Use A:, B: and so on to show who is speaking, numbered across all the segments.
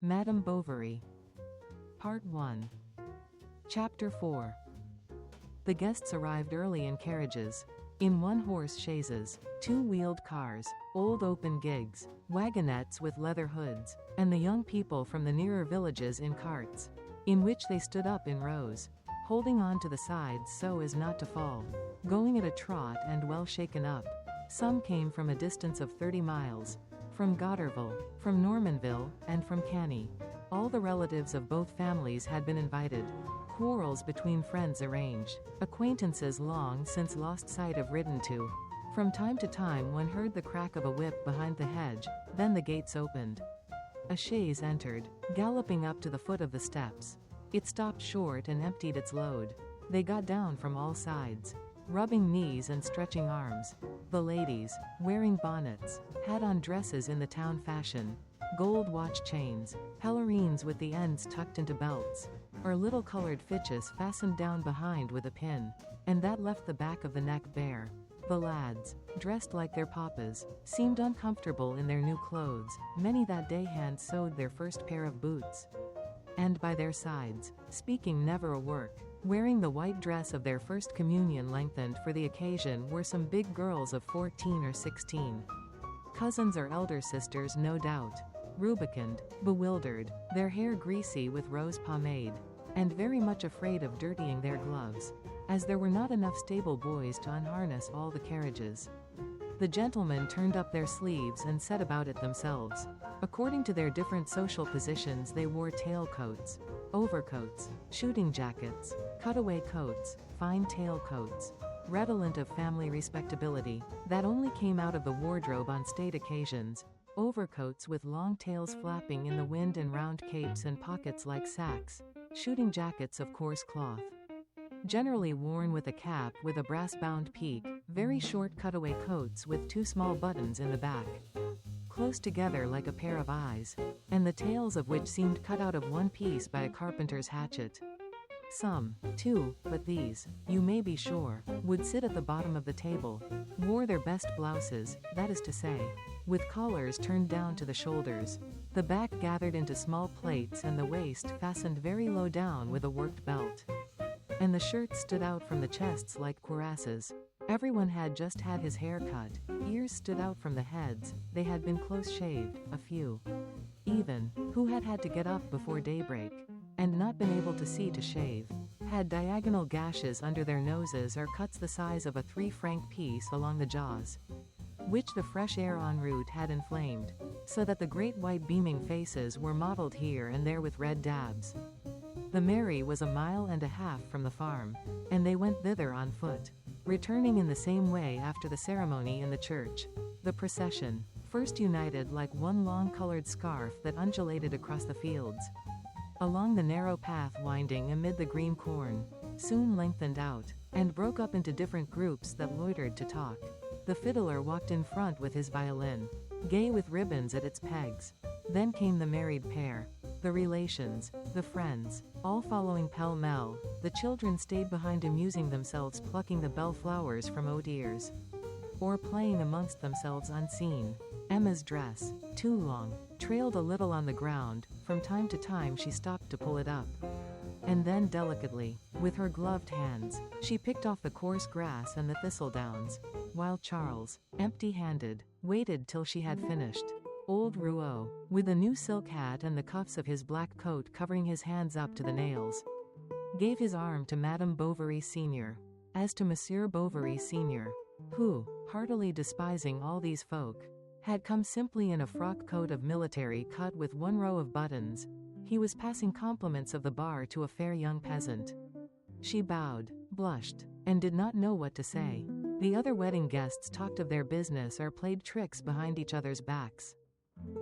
A: Madame Bovary. Part 1. Chapter 4. The guests arrived early in carriages. In one-horse chaises, two-wheeled cars, old open gigs, wagonettes with leather hoods, and the young people from the nearer villages in carts, in which they stood up in rows, holding on to the sides so as not to fall, going at a trot and well shaken up. Some came from a distance of 30 miles, from Gotterville, from Normanville, and from Canny. All the relatives of both families had been invited. Quarrels between friends arranged. Acquaintances long since lost sight of ridden to. From time to time one heard the crack of a whip behind the hedge, then the gates opened. A chaise entered, galloping up to the foot of the steps. It stopped short and emptied its load. They got down from all sides, rubbing knees and stretching arms. The ladies, wearing bonnets, had on dresses in the town fashion, gold watch chains, pelerines with the ends tucked into belts, or little colored fiches fastened down behind with a pin, and that left the back of the neck bare. The lads, dressed like their papas, seemed uncomfortable in their new clothes. Many that day hand sewed their first pair of boots. And by their sides, speaking never a word, wearing the white dress of their first communion lengthened for the occasion, were some big girls of 14 or 16. Cousins or elder sisters no doubt, rubicund, bewildered, their hair greasy with rose pomade, and very much afraid of dirtying their gloves, as there were not enough stable boys to unharness all the carriages. The gentlemen turned up their sleeves and set about it themselves. According to their different social positions they wore tailcoats, overcoats, shooting jackets, cutaway coats, fine tailcoats, redolent of family respectability, that only came out of the wardrobe on state occasions, overcoats with long tails flapping in the wind and round capes and pockets like sacks, shooting jackets of coarse cloth, generally worn with a cap with a brass-bound peak, very short cutaway coats with two small buttons in the back, close together like a pair of eyes, and the tails of which seemed cut out of one piece by a carpenter's hatchet. Some, too, but these, you may be sure, would sit at the bottom of the table, wore their best blouses, that is to say, with collars turned down to the shoulders, the back gathered into small plaits and the waist fastened very low down with a worked belt. And the shirts stood out from the chests like cuirasses. Everyone had just had his hair cut, ears stood out from the heads, they had been close-shaved, a few, even, who had had to get up before daybreak, and not been able to see to shave, had diagonal gashes under their noses or cuts the size of a 3-franc piece along the jaws, which the fresh air en route had inflamed, so that the great white beaming faces were mottled here and there with red dabs. The Mary was 1.5 miles from the farm, and they went thither on foot, returning in the same way after the ceremony in the church. The procession, first united like one long-colored scarf that undulated across the fields, along the narrow path winding amid the green corn, soon lengthened out, and broke up into different groups that loitered to talk. The fiddler walked in front with his violin, gay with ribbons at its pegs. Then came the married pair, the relations, the friends, all following pell-mell. The children stayed behind amusing themselves plucking the bell flowers from oat ears, or playing amongst themselves unseen. Emma's dress, too long, trailed a little on the ground. From time to time she stopped to pull it up, and then delicately, with her gloved hands, she picked off the coarse grass and the thistledowns, while Charles, empty-handed, waited till she had finished. Old Rouault, with a new silk hat and the cuffs of his black coat covering his hands up to the nails, gave his arm to Madame Bovary Senior. As to Monsieur Bovary Senior, who, heartily despising all these folk, had come simply in a frock coat of military cut with one row of buttons, he was passing compliments of the bar to a fair young peasant. She bowed, blushed, and did not know what to say. The other wedding guests talked of their business or played tricks behind each other's backs,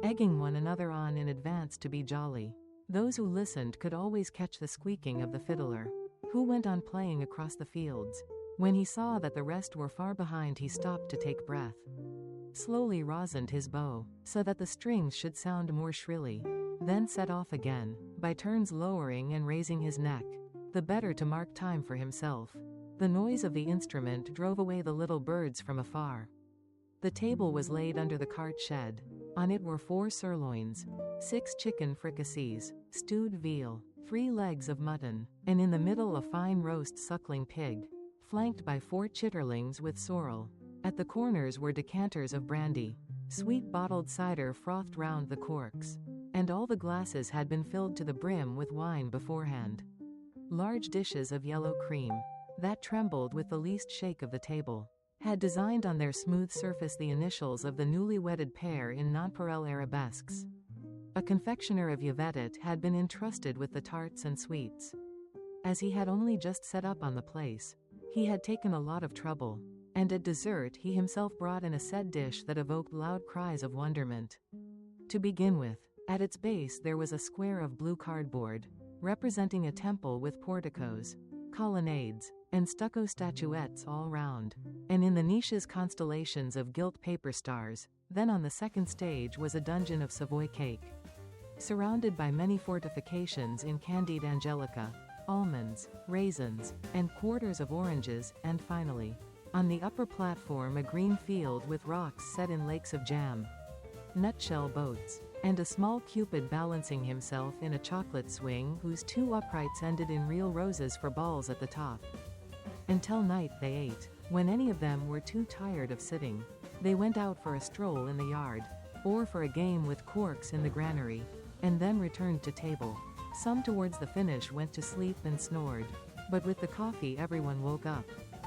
A: egging one another on in advance to be jolly. Those who listened could always catch the squeaking of the fiddler, who went on playing across the fields. When he saw that the rest were far behind he stopped to take breath, slowly rosined his bow, so that the strings should sound more shrilly, then set off again, by turns lowering and raising his neck, the better to mark time for himself. The noise of the instrument drove away the little birds from afar. The table was laid under the cart shed. On it were 4 sirloins, 6 chicken fricassees, stewed veal, 3 legs of mutton, and in the middle a fine roast suckling pig, flanked by 4 chitterlings with sorrel. At the corners were decanters of brandy, sweet bottled cider frothed round the corks, and all the glasses had been filled to the brim with wine beforehand. Large dishes of yellow cream, that trembled with the least shake of the table, had designed on their smooth surface the initials of the newly wedded pair in nonpareil arabesques. A confectioner of Yvetot had been entrusted with the tarts and sweets. As he had only just set up on the place, he had taken a lot of trouble, and at dessert he himself brought in a set dish that evoked loud cries of wonderment. To begin with, at its base there was a square of blue cardboard, representing a temple with porticos, colonnades, and stucco statuettes all round, and in the niches constellations of gilt paper stars. Then on the second stage was a dungeon of Savoy cake, surrounded by many fortifications in candied angelica, almonds, raisins, and quarters of oranges, and finally, on the upper platform a green field with rocks set in lakes of jam, nutshell boats, and a small cupid balancing himself in a chocolate swing whose 2 uprights ended in real roses for balls at the top. Until night they ate. When any of them were too tired of sitting, they went out for a stroll in the yard, or for a game with corks in the granary, and then returned to table. Some towards the finish went to sleep and snored, but with the coffee everyone woke up.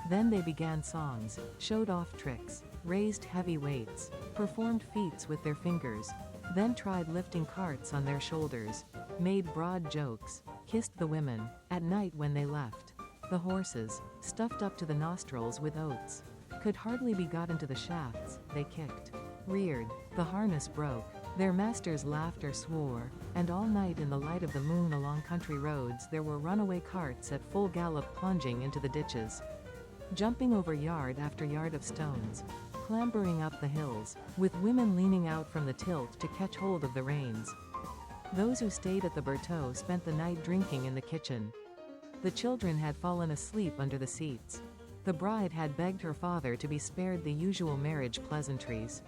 A: Then they began songs, showed off tricks, raised heavy weights, performed feats with their fingers, then tried lifting carts on their shoulders, made broad jokes, kissed the women. At night when they left, the horses, stuffed up to the nostrils with oats, could hardly be got into the shafts. They kicked, reared, the harness broke, their masters laughed or swore, and all night in the light of the moon along country roads there were runaway carts at full gallop plunging into the ditches, jumping over yard after yard of stones, clambering up the hills, with women leaning out from the tilt to catch hold of the reins. Those who stayed at the Bertaux spent the night drinking in the kitchen. The children had fallen asleep under the seats. The bride had begged her father to be spared the usual marriage pleasantries.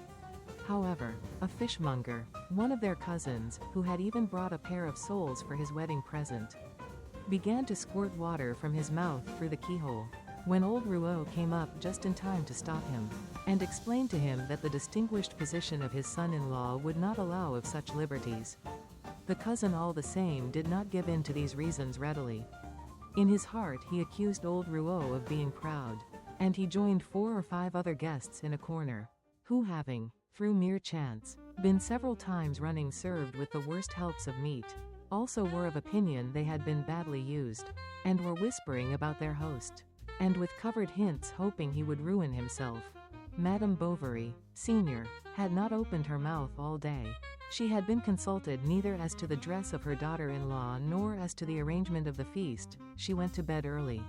A: However, a fishmonger, one of their cousins, who had even brought a pair of soles for his wedding present, began to squirt water from his mouth through the keyhole, when old Rouault came up just in time to stop him, and explained to him that the distinguished position of his son-in-law would not allow of such liberties. The cousin all the same did not give in to these reasons readily. In his heart he accused old Rouault of being proud, and he joined 4 or 5 other guests in a corner, who having, through mere chance, been several times running served with the worst helps of meat, also were of opinion they had been badly used, and were whispering about their host, and with covered hints hoping he would ruin himself. Madame Bovary, senior, had not opened her mouth all day. She had been consulted neither as to the dress of her daughter-in-law nor as to the arrangement of the feast. She went to bed early.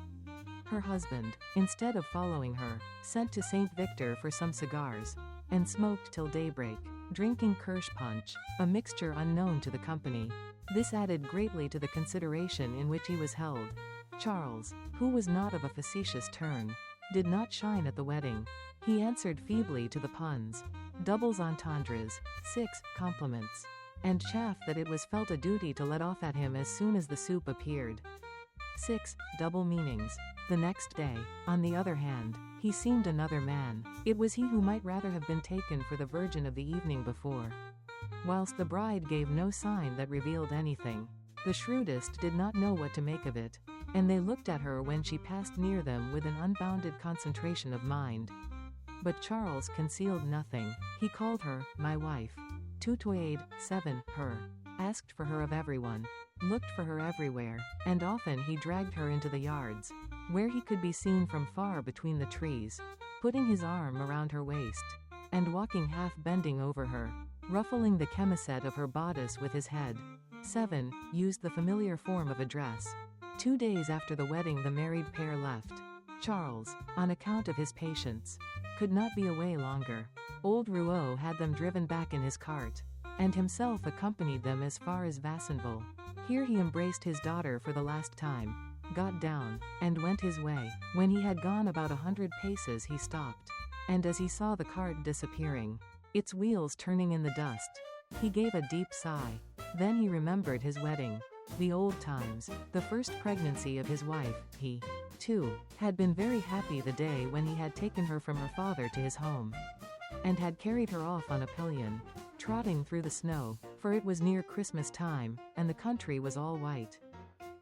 A: Her husband, instead of following her, sent to Saint Victor for some cigars, and smoked till daybreak, drinking kirsch punch, a mixture unknown to the company. This added greatly to the consideration in which he was held. Charles, who was not of a facetious turn, did not shine at the wedding. He answered feebly to the puns, doubles entendres, 6 compliments, and chaff that it was felt a duty to let off at him as soon as the soup appeared. 6 double meanings. The next day, on the other hand, he seemed another man. It was he who might rather have been taken for the virgin of the evening before. Whilst the bride gave no sign that revealed anything, the shrewdest did not know what to make of it, and they looked at her when she passed near them with an unbounded concentration of mind. But Charles concealed nothing. He called her, my wife, tutoyed, 7, her, asked for her of everyone, looked for her everywhere, and often he dragged her into the yards, where he could be seen from far between the trees, putting his arm around her waist, and walking half-bending over her, ruffling the chemisette of her bodice with his head. 7 used the familiar form of address. 2 days after the wedding the married pair left. Charles, on account of his patience, could not be away longer. Old Rouault had them driven back in his cart, and himself accompanied them as far as Vassonville. Here he embraced his daughter for the last time, got down, and went his way. When he had gone about 100 paces he stopped, and as he saw the cart disappearing, its wheels turning in the dust, he gave a deep sigh. Then he remembered his wedding. The old times. The first pregnancy of his wife. He, too, had been very happy the day when he had taken her from her father to his home, and had carried her off on a pillion, trotting through the snow, for it was near Christmas time, and the country was all white.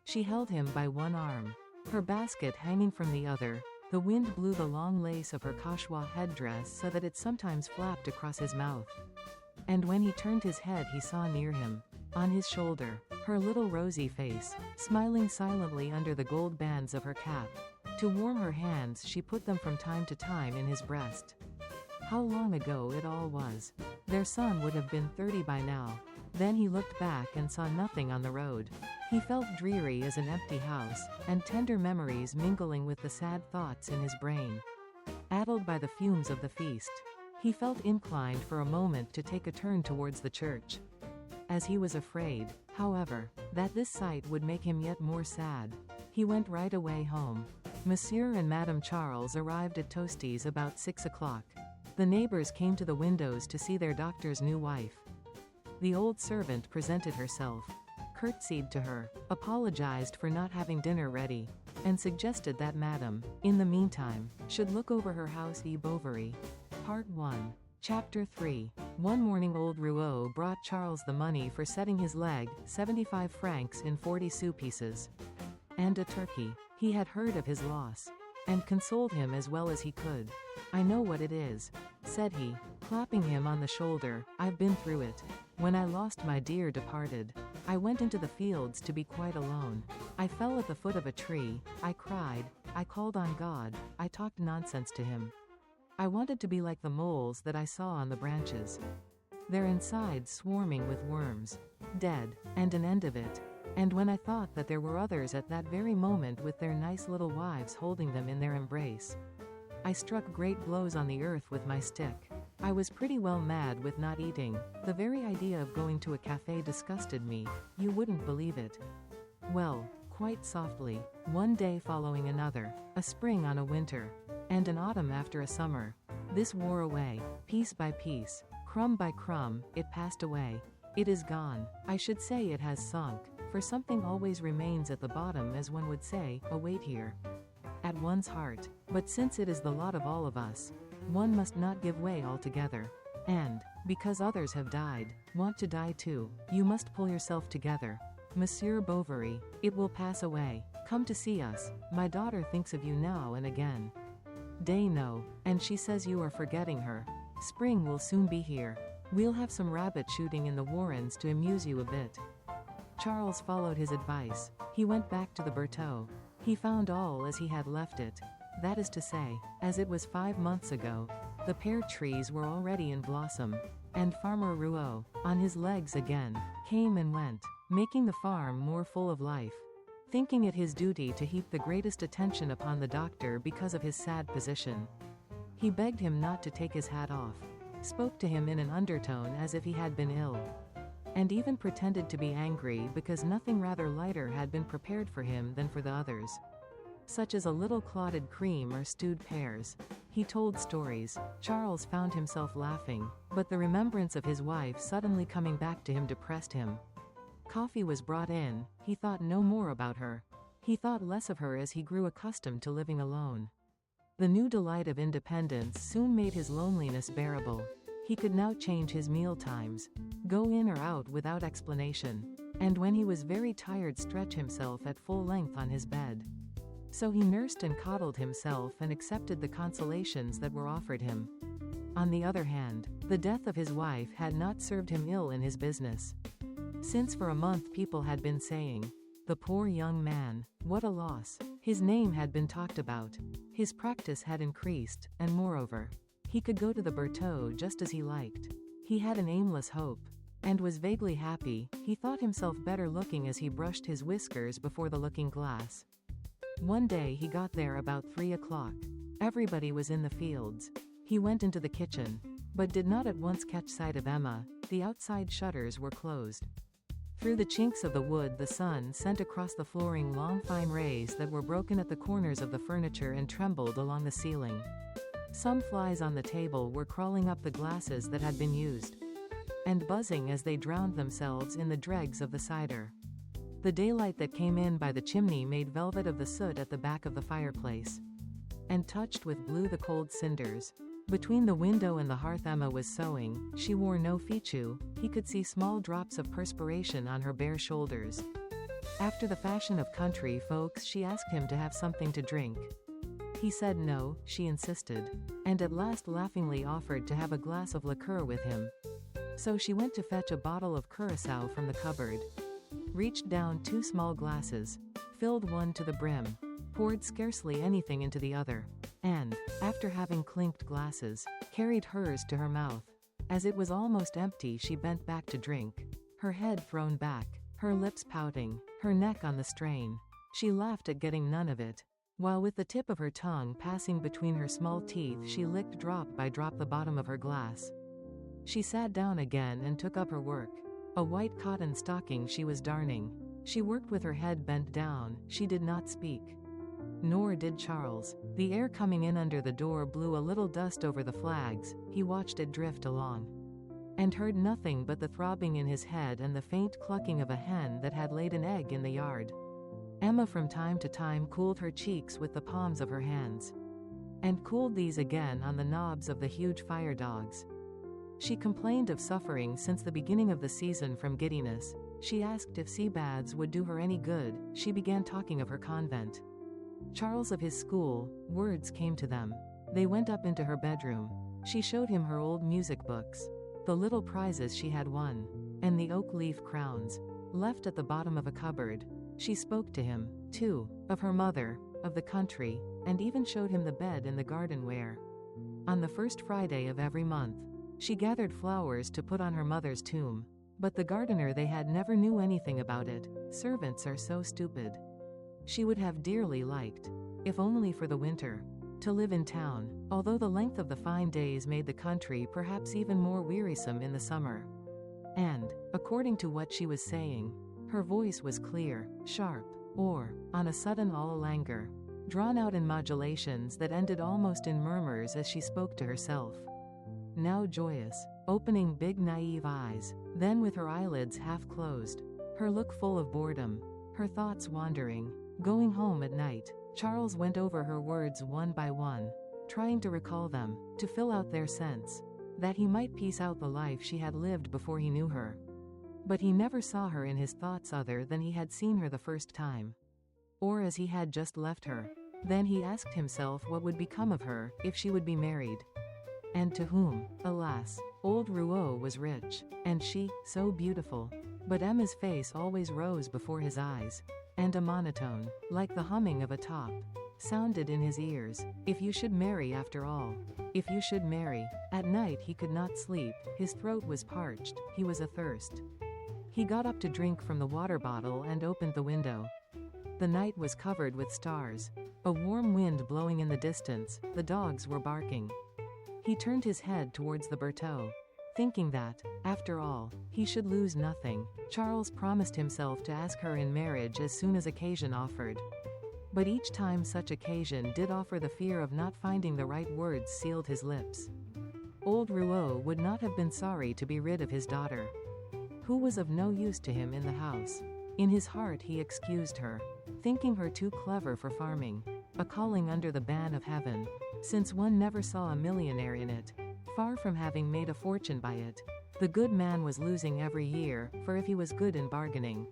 A: She held him by one arm, her basket hanging from the other. The wind blew the long lace of her Cauchois headdress so that it sometimes flapped across his mouth. And when he turned his head he saw near him, on his shoulder, her little rosy face, smiling silently under the gold bands of her cap. To warm her hands she put them from time to time in his breast. How long ago it all was. Their son would have been 30 by now. Then he looked back and saw nothing on the road. He felt dreary as an empty house, and tender memories mingling with the sad thoughts in his brain. Addled by the fumes of the feast, he felt inclined for a moment to take a turn towards the church. As he was afraid, however, that this sight would make him yet more sad, he went right away home. Monsieur and Madame Charles arrived at Toasties about 6 o'clock. The neighbors came to the windows to see their doctor's new wife. The old servant presented herself, curtsied to her, apologized for not having dinner ready, and suggested that Madame, in the meantime, should look over her house. Bovary. Part 1. Chapter 3. One morning old Rouault brought Charles the money for setting his leg, 75 francs in 40 sou pieces, and a turkey. He had heard of his loss, and consoled him as well as he could. "I know what it is," said he, clapping him on the shoulder. "I've been through it. When I lost my dear departed, I went into the fields to be quite alone. I fell at the foot of a tree, I cried, I called on God, I talked nonsense to him. I wanted to be like the moles that I saw on the branches, their insides swarming with worms, dead, and an end of it. And when I thought that there were others at that very moment with their nice little wives holding them in their embrace, I struck great blows on the earth with my stick. I was pretty well mad with not eating. The very idea of going to a cafe disgusted me. You wouldn't believe it. Well, quite softly, one day following another, a spring on a winter, and an autumn after a summer, this wore away, piece by piece, crumb by crumb, it passed away. It is gone. I should say it has sunk, for something always remains at the bottom, as one would say, a weight here, at one's heart. But since it is the lot of all of us, one must not give way altogether. And, because others have died, want to die too, you must pull yourself together. Monsieur Bovary, it will pass away. Come to see us. My daughter thinks of you now and again. Day no, and she says you are forgetting her. Spring will soon be here. We'll have some rabbit shooting in the warrens to amuse you a bit." Charles followed his advice. He went back to the Bertaux. He found all as he had left it. That is to say, as it was 5 months ago. The pear trees were already in blossom, and Farmer Rouault, on his legs again, came and went, making the farm more full of life. Thinking it his duty to heap the greatest attention upon the doctor because of his sad position, he begged him not to take his hat off, spoke to him in an undertone as if he had been ill, and even pretended to be angry because nothing rather lighter had been prepared for him than for the others, such as a little clotted cream or stewed pears. He told stories. Charles found himself laughing, but the remembrance of his wife suddenly coming back to him depressed him. Coffee was brought in. He thought no more about her. He thought less of her as he grew accustomed to living alone. The new delight of independence soon made his loneliness bearable. He could now change his meal times, go in or out without explanation, and when he was very tired stretch himself at full length on his bed. So he nursed and coddled himself and accepted the consolations that were offered him. On the other hand, the death of his wife had not served him ill in his business, since for a month people had been saying, "The poor young man, what a loss." His name had been talked about. His practice had increased, and moreover, he could go to the Bertaux just as he liked. He had an aimless hope, and was vaguely happy. He thought himself better looking as he brushed his whiskers before the looking-glass. One day he got there about 3 o'clock. Everybody was in the fields. He went into the kitchen, but did not at once catch sight of Emma. The outside shutters were closed. Through the chinks of the wood the sun sent across the flooring long fine rays that were broken at the corners of the furniture and trembled along the ceiling. Some flies on the table were crawling up the glasses that had been used. and buzzing as they drowned themselves in the dregs of the cider. The daylight that came in by the chimney made velvet of the soot at the back of the fireplace, and touched with blue the cold cinders. Between the window and the hearth Emma was sewing. She wore no fichu. He could see small drops of perspiration on her bare shoulders. After the fashion of country folks, she asked him to have something to drink. He said no, she insisted, and at last laughingly offered to have a glass of liqueur with him. So she went to fetch a bottle of curacao from the cupboard, reached down 2 small glasses, filled one to the brim, poured scarcely anything into the other, and, after having clinked glasses, carried hers to her mouth. As it was almost empty, she bent back to drink, her head thrown back, her lips pouting, her neck on the strain. She laughed at getting none of it, while with the tip of her tongue passing between her small teeth she licked drop by drop the bottom of her glass. She sat down again and took up her work. A white cotton stocking she was darning. She worked with her head bent down. She did not speak. Nor did Charles. The air coming in under the door blew a little dust over the flags. He watched it drift along, and heard nothing but the throbbing in his head and the faint clucking of a hen that had laid an egg in the yard. Emma from time to time cooled her cheeks with the palms of her hands, and cooled these again on the knobs of the huge fire dogs. She complained of suffering since the beginning of the season from giddiness. She asked if sea baths would do her any good. She began talking of her convent, Charles of his school. Words came to them. They went up into her bedroom. She showed him her old music books, the little prizes she had won, and the oak leaf crowns left at the bottom of a cupboard. She spoke to him, too, of her mother, of the country, and even showed him the bed in the garden where, on the first Friday of every month, she gathered flowers to put on her mother's tomb. But the gardener they had never knew anything about it. Servants are so stupid. She would have dearly liked, if only for the winter, to live in town, although the length of the fine days made the country perhaps even more wearisome in the summer. And, according to what she was saying, her voice was clear, sharp, or, on a sudden all a languor, drawn out in modulations that ended almost in murmurs as she spoke to herself. Now joyous, opening big naive eyes, then with her eyelids half closed, her look full of boredom, her thoughts wandering. Going home at night, Charles went over her words one by one, trying to recall them, to fill out their sense, that he might piece out the life she had lived before he knew her. But he never saw her in his thoughts other than he had seen her the first time, or as he had just left her. Then he asked himself what would become of her, if she would be married. And to whom? Alas, old Rouault was rich, and she, so beautiful. But Emma's face always rose before his eyes, and a monotone, like the humming of a top, sounded in his ears. If you should marry after all. If you should marry. At night he could not sleep, his throat was parched, he was athirst. He got up to drink from the water bottle and opened the window. The night was covered with stars. A warm wind blowing in the distance, the dogs were barking. He turned his head towards the Bertaux, thinking that, after all, he should lose nothing. Charles promised himself to ask her in marriage as soon as occasion offered. But each time such occasion did offer, the fear of not finding the right words sealed his lips. Old Rouault would not have been sorry to be rid of his daughter, who was of no use to him in the house. In his heart he excused her, thinking her too clever for farming, a calling under the ban of heaven, since one never saw a millionaire in it. Far from having made a fortune by it, the good man was losing every year, for if he was good in bargaining,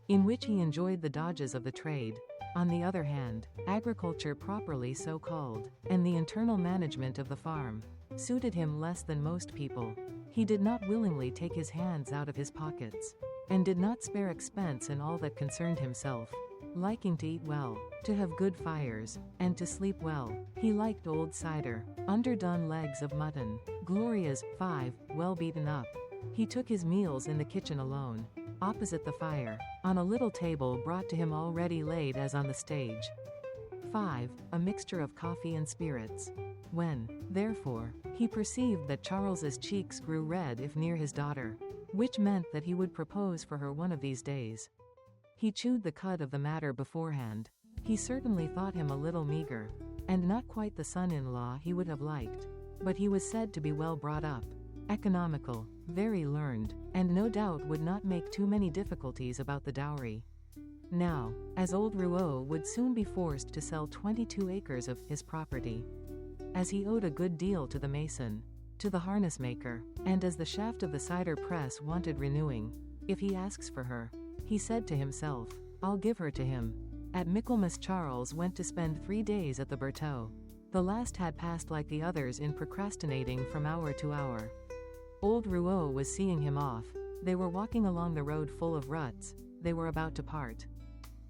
A: in which he enjoyed the dodges of the trade, on the other hand, agriculture properly so called, and the internal management of the farm, suited him less than most people. He did not willingly take his hands out of his pockets, and did not spare expense in all that concerned himself. Liking to eat well, to have good fires, and to sleep well, he liked old cider, underdone legs of mutton, Glorias, 5, well beaten up. He took his meals in the kitchen alone, opposite the fire, on a little table brought to him already laid as on the stage. 5, a mixture of coffee and spirits. When, therefore, he perceived that Charles's cheeks grew red if near his daughter, which meant that he would propose for her one of these days, he chewed the cud of the matter beforehand. He certainly thought him a little meager, and not quite the son-in-law he would have liked, but he was said to be well brought up, economical, very learned, and no doubt would not make too many difficulties about the dowry. Now, as old Rouault would soon be forced to sell 22 acres of his property, as he owed a good deal to the mason, to the harness maker, and as the shaft of the cider press wanted renewing, if he asks for her, he said to himself, I'll give her to him. At Michaelmas Charles went to spend 3 days at the Bertaux. The last had passed like the others in procrastinating from hour to hour. Old Rouault was seeing him off. They were walking along the road full of ruts. They were about to part.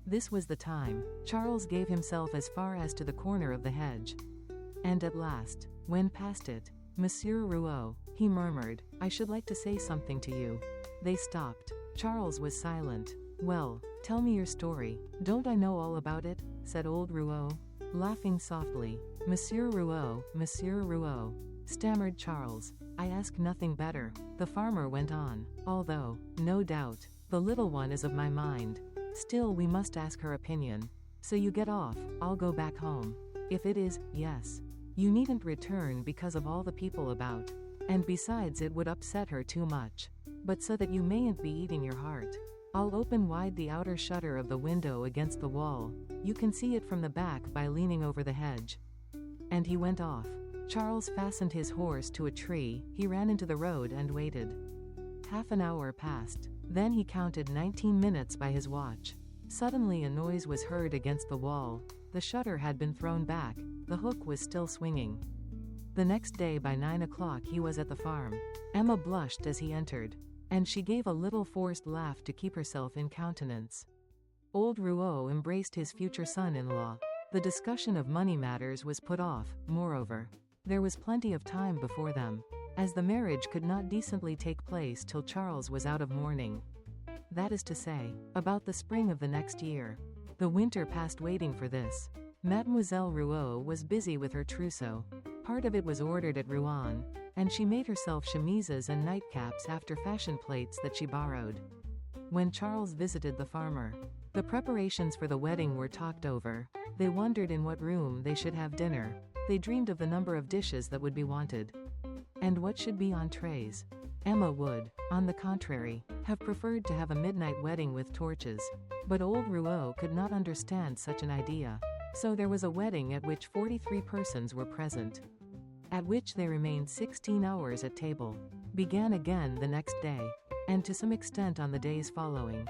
A: This was the time. Charles gave himself as far as to the corner of the hedge. And at last, when past it, Monsieur Rouault, he murmured, I should like to say something to you. They stopped. Charles was silent. Well, tell me your story. Don't I know all about it? Said old Rouault, laughing softly. Monsieur Rouault, stammered Charles. I ask nothing better, the farmer went on, although, no doubt, the little one is of my mind. Still we must ask her opinion. So you get off, I'll go back home. If it is, yes. You needn't return because of all the people about. And besides it would upset her too much. But so that you mayn't be eating your heart, I'll open wide the outer shutter of the window against the wall. You can see it from the back by leaning over the hedge. And he went off. Charles fastened his horse to a tree, he ran into the road and waited. Half an hour passed. Then he counted 19 minutes by his watch. Suddenly a noise was heard against the wall. The shutter had been thrown back, the hook was still swinging. The next day by 9 o'clock he was at the farm. Emma blushed as he entered, and she gave a little forced laugh to keep herself in countenance. Old Rouault embraced his future son-in-law. The discussion of money matters was put off, moreover. There was plenty of time before them, as the marriage could not decently take place till Charles was out of mourning. That is to say, about the spring of the next year. The winter passed waiting for this. Mademoiselle Rouault was busy with her trousseau. Part of it was ordered at Rouen, and she made herself chemises and nightcaps after fashion plates that she borrowed. When Charles visited the farmer, the preparations for the wedding were talked over. They wondered in what room they should have dinner. They dreamed of the number of dishes that would be wanted, and what should be on trays. Emma would, on the contrary, have preferred to have a midnight wedding with torches, but old Rouault could not understand such an idea. So there was a wedding at which 43 persons were present, at which they remained 16 hours at table, began again the next day, and to some extent on the days following.